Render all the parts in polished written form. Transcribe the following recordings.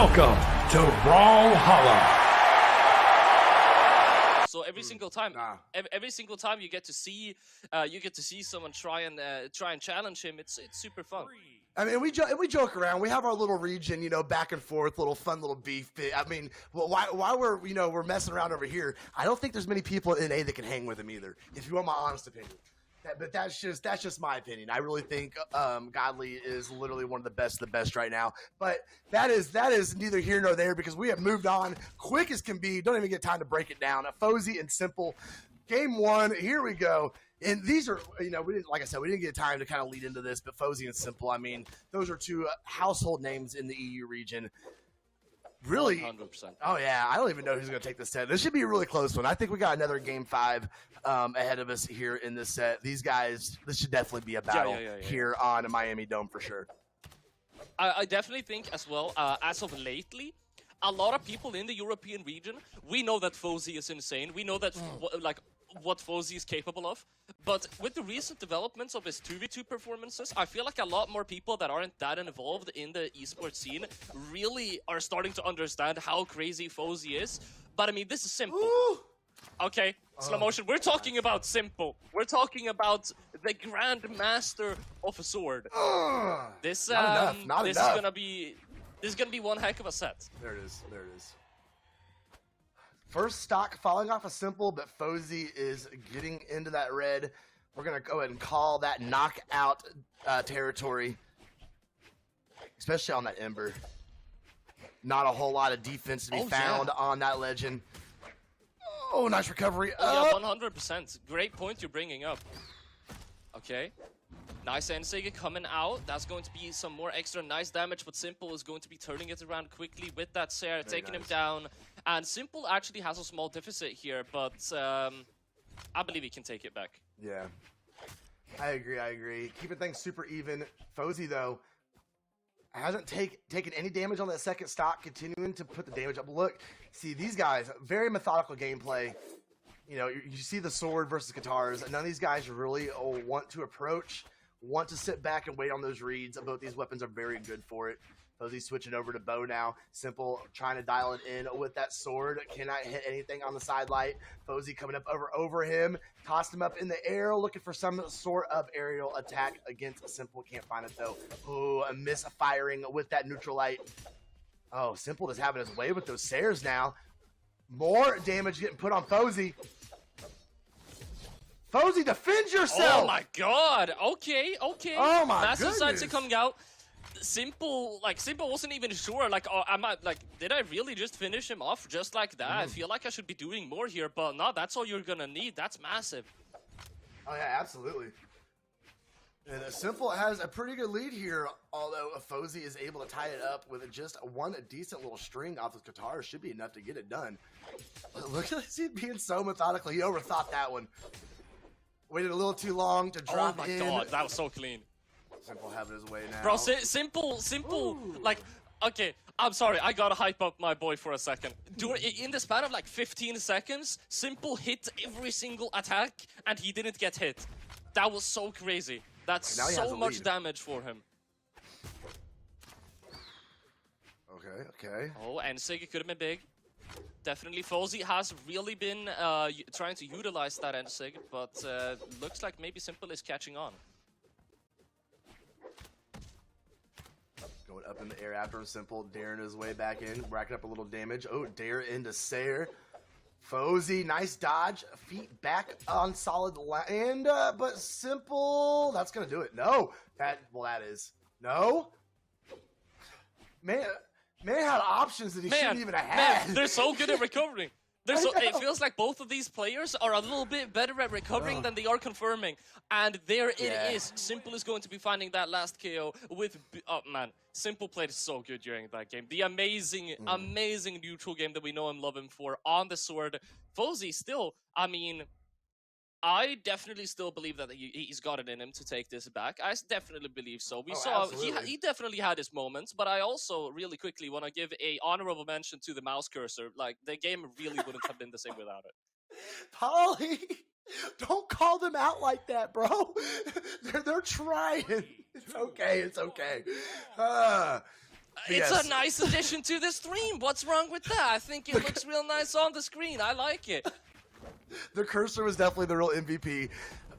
Welcome to Brawlhalla. So every single time, every single time you get to see someone try and challenge him, it's super fun. I mean, we joke around. We have our little region, you know, back and forth, little fun little beef. I mean, while we're we're messing around over here, I don't think there's many people in NA that can hang with him either. If you want my honest opinion. But that's just my opinion. I really think Godly is literally one of the best right now. But that is neither here nor there because we have moved on quick as can be. Don't even get time to break it down. Fozey and Simple, game one. Here we go. And these are, we didn't, like I said, we didn't get time to kind of lead into this. But Fozey and Simple, I mean, those are two household names in the EU region. Really? 100%. Oh, yeah. I don't even know who's going to take this set. This should be a really close one. I think we got another game 5 ahead of us here in this set. These guys, this should definitely be a battle here on a Miami Dome for sure. I definitely think as well, as of lately, a lot of people in the European region, we know that Fozey is insane. We know that, what Fozey is capable of. But with the recent developments of his 2v2 performances, I feel like a lot more people that aren't that involved in the esports scene really are starting to understand how crazy Fozey is. But I mean, this is Simple. Ooh. Okay, slow motion. We're talking about Simple. We're talking about the Grand Master of a sword. This not enough. Is gonna be one heck of a set. There it is. There it is. First stock falling off a Simple, but Fozey is getting into that red. We're going to go ahead and call that knockout territory, especially on that Ember. Not a whole lot of defense to be found on that Legend. Oh, nice recovery. Yeah, 100%. Great point you're bringing up. Okay. Nice Ensig coming out. That's going to be some more extra nice damage, but Simple is going to be turning it around quickly with that Sarah, taking him down. And Simple actually has a small deficit here, but I believe he can take it back. Yeah. I agree. Keeping things super even. Fozey, though, hasn't taken any damage on that second stock, continuing to put the damage up. Look, see, these guys, very methodical gameplay. You know, you see the sword versus guitars, and none of these guys really want to approach, want to sit back and wait on those reads. Both these weapons are very good for it. Fozey's switching over to bow now. Simple trying to dial it in with that sword. Cannot hit anything on the side light. Fozey coming up over him. Tossed him up in the air, looking for some sort of aerial attack against Simple. Can't find it though. Oh, a misfiring with that neutral light. Oh, Simple is having his way with those Sares now. More damage getting put on Fozey. Fozey, defend yourself! Oh my god! Okay. Oh my Massive goodness. sides to coming out. Simple wasn't even sure. Like, did I really just finish him off just like that? I feel like I should be doing more here, but no, that's all you're gonna need. That's massive. Oh yeah, absolutely. And Simple has a pretty good lead here, although Fozey is able to tie it up with just one decent little string off his guitar. Should be enough to get it done. Look at this, being so methodical. He overthought that one. Waited a little too long to drop in. Oh my god, that was so clean. Simple having his way now. Bro, Simple, ooh. Like, okay, I'm sorry, I gotta hype up my boy for a second. In the span of like 15 seconds, Simple hit every single attack, and he didn't get hit. That was so crazy. That's so much damage for him. Okay. Oh, and Sig could have been big. Definitely, Fozey has really been trying to utilize that Ensig, but looks like maybe Simple is catching on. Going up in the air after him, Simple, daring his way back in, racking up a little damage. Oh, dare into Sayer. Fozey, nice dodge, feet back on solid land, but Simple, that's gonna do it. No, that is. No. Man had options that he shouldn't even have had. Man, they're so good at recovering. It feels like both of these players are a little bit better at recovering than they are confirming. And there it is. Simple is going to be finding that last KO with... Oh, man. Simple played so good during that game. The amazing neutral game that we know and love him for on the sword. Fozey still, I mean... I definitely still believe that he's got it in him to take this back. I definitely believe so. We saw he definitely had his moments, but I also really quickly want to give a honorable mention to the mouse cursor. Like, the game really wouldn't have been the same without it. Polly, don't call them out like that, bro. They're trying. It's okay. It's Yes. a nice addition to the stream. What's wrong with that? I think it looks real nice on the screen. I like it. The cursor was definitely the real MVP,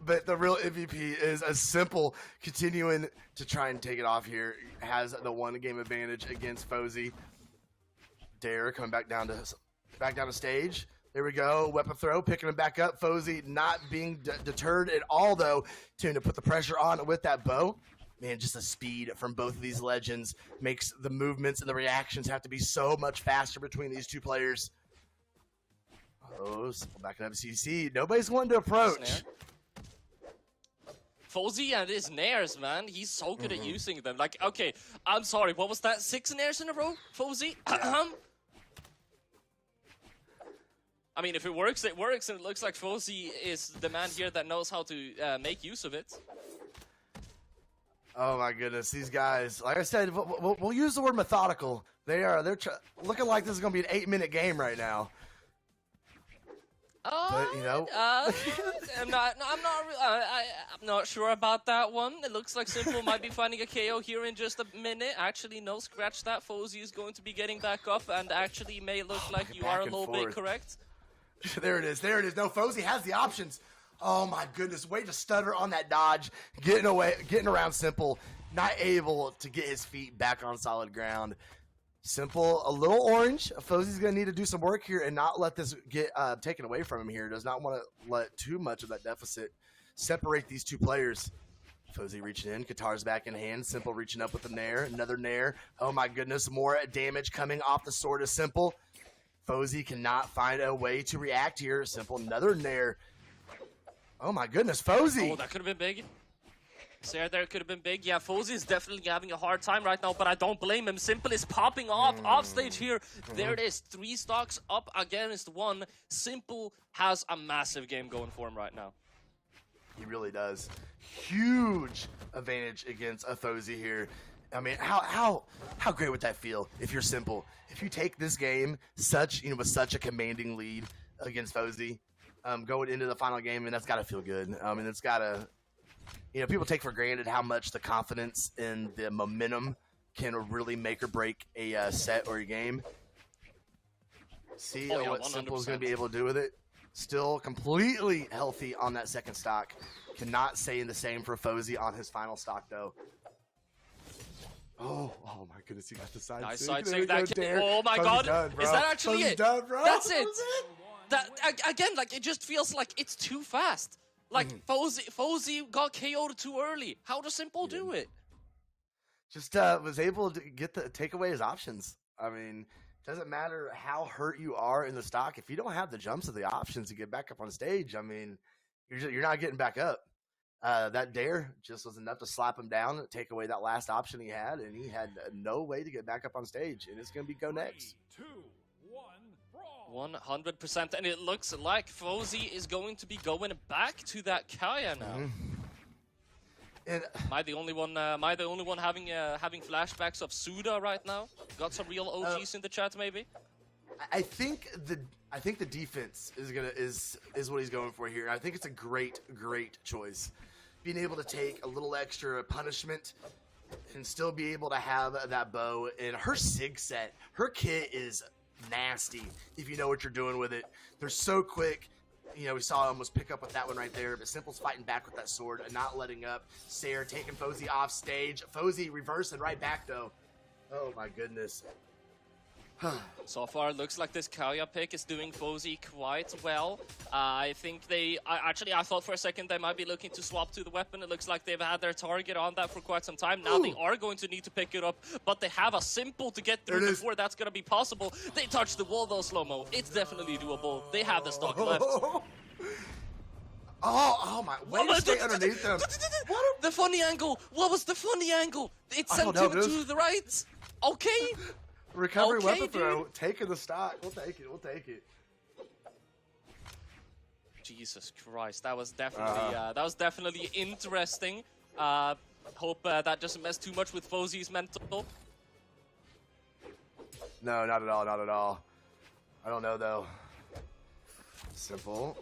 but the real MVP is a simple continuing to try and take it off here. Has the one game advantage against Fozey. Dare coming back down to stage. There we go. Weapon throw, picking him back up. Fozey not being deterred at all, though, to put the pressure on with that bow. Man, just the speed from both of these legends makes the movements and the reactions have to be so much faster between these two players. Oh, simple back up CC. Nobody's wanting to approach. Fozey and his nairs, man. He's so good at using them. Like, okay, I'm sorry. What was that? 6 nairs in a row, Fozey? Yeah. I mean, if it works, it works, and it looks like Fozey is the man here that knows how to make use of it. Oh my goodness, these guys! Like I said, we'll use the word methodical. They're looking like this is going to be an 8-minute game right now. But you know, I'm not sure about that one. It looks like Simple might be finding a KO here in just a minute. Actually, no, scratch that. Fozey is going to be getting back up, and actually may look like you are a little bit correct. There it is. There it is. No, Fozey has the options. Oh my goodness, way to stutter on that dodge, getting around Simple, not able to get his feet back on solid ground. Simple, a little orange. Fozey's going to need to do some work here and not let this get taken away from him here. Does not want to let too much of that deficit separate these two players. Fozey reaching in, Qatar's back in hand. Simple reaching up with a nair, another nair. Oh my goodness, more damage coming off the sword of Simple. Fozey cannot find a way to react here. Simple, another nair. Oh my goodness, Fozey! Oh, that could have been big. There could have been big. Yeah, Fozey is definitely having a hard time right now, but I don't blame him. Simple is popping off stage here. There it is, 3 stocks up against 1. Simple has a massive game going for him right now. He really does. Huge advantage against a Fozey here. I mean, how great would that feel if you're Simple? If you take this game with such a commanding lead against Fozey, going into the final game, and that's got to feel good. I mean, it's got to, people take for granted how much the confidence and the momentum can really make or break a set or a game. See what 100%. Simple is going to be able to do with it. Still completely healthy on that second stock. Cannot say the same for Fozey on his final stock, though. Oh my goodness, he got the side Nice sig. side There sig. we go, Dare. Oh my Fozey's god. done, bro. Is that actually Fozey's it? done, bro. That's it. That again, like, it just feels like it's too fast. Like, Fozey got KO'd too early. How does Simple do it? Just was able to take away his options. I mean, doesn't matter how hurt you are in the stock. If you don't have the jumps of the options to get back up on stage, I mean, you're not getting back up. That dare just was enough to slap him down, take away that last option he had, and he had no way to get back up on stage. And it's going to be go next. 3, 2, 1, brawl. 100%, and it looks like Fozey is going to be going back to that Kaya now. And Am I the only one having flashbacks of Suda right now? Got some real OGs in the chat, maybe. I think the defense is what he's going for here. I think it's a great choice. Being able to take a little extra punishment and still be able to have that bow. And her sig set, her kit is nasty if you know what you're doing with it. They're so quick. We saw almost pick up with that one right there, but Simple's fighting back with that sword and not letting up. Sarah taking Fozey off stage. Fozey reversing right back, though. Oh, my goodness. So far, it looks like this Kaya pick is doing Fozey quite well. I think I thought for a second they might be looking to swap to the weapon. It looks like they've had their target on that for quite some time. Now they are going to need to pick it up, but they have a Simple to get through before that's going to be possible. They touch the wall though, slow-mo. It's definitely doable. They have the stock left. Oh my, way to stay underneath them. The funny angle. What was the funny angle? It sent him to the right. Okay. Recovery Okay, weapon dude. throw, taking the stock. We'll take it. Jesus Christ, that was definitely interesting. Hope that doesn't mess too much with Fozey's mental. No, not at all. I don't know though. Simple.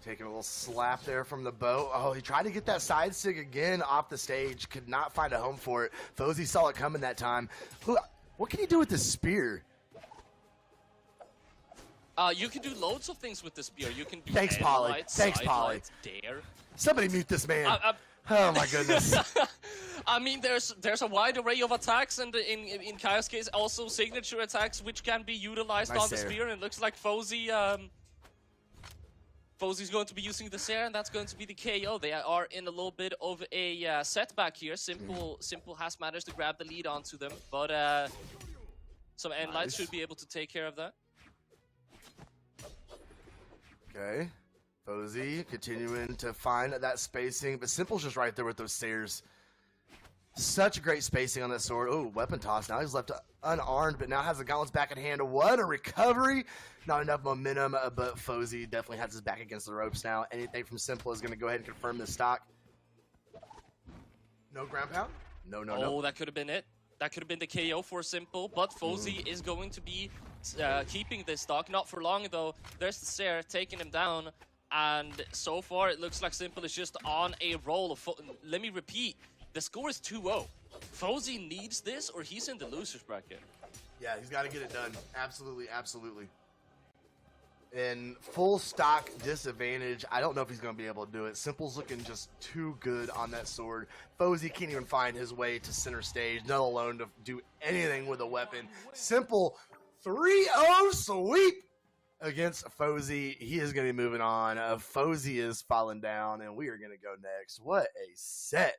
Taking a little slap there from the bow. Oh, he tried to get that side sig again off the stage. Could not find a home for it. Fozey saw it coming that time. What can he do with this spear? You can do loads of things with the spear. You can do Thanks, Polly. lights, Thanks, side Polly. lights, dare. Somebody mute this man. Oh my goodness. I mean, there's a wide array of attacks, and in Kaya's case, also signature attacks which can be utilized Nice on the spear. And it looks like Fozey's going to be using the Sarah, and that's going to be the KO. They are in a little bit of a setback here. Simple has managed to grab the lead onto them, but some end lights should be able to take care of that. Okay. Fozey continuing to find that spacing, but Simple's just right there with those stairs. Such great spacing on that sword. Oh, weapon toss. Now he's left unarmed, but now has the gauntlets back in hand. What a recovery. Not enough momentum, but Fozey definitely has his back against the ropes now. Anything from Simple is going to go ahead and confirm this stock. No ground pound? No. Oh, that could have been it. That could have been the KO for Simple, but Fozey is going to be keeping this stock. Not for long, though. There's the Sarah taking him down. And so far, it looks like Simple is just on a roll. Let me repeat. The score is 2-0. Fozey needs this, or he's in the loser's bracket. Yeah, he's got to get it done. Absolutely. In full stock disadvantage, I don't know if he's going to be able to do it. Simple's looking just too good on that sword. Fozey can't even find his way to center stage, let alone to do anything with a weapon. Simple 3-0 sweep against Fozey. He is going to be moving on. Fozey is falling down, and we are going to go next. What a set.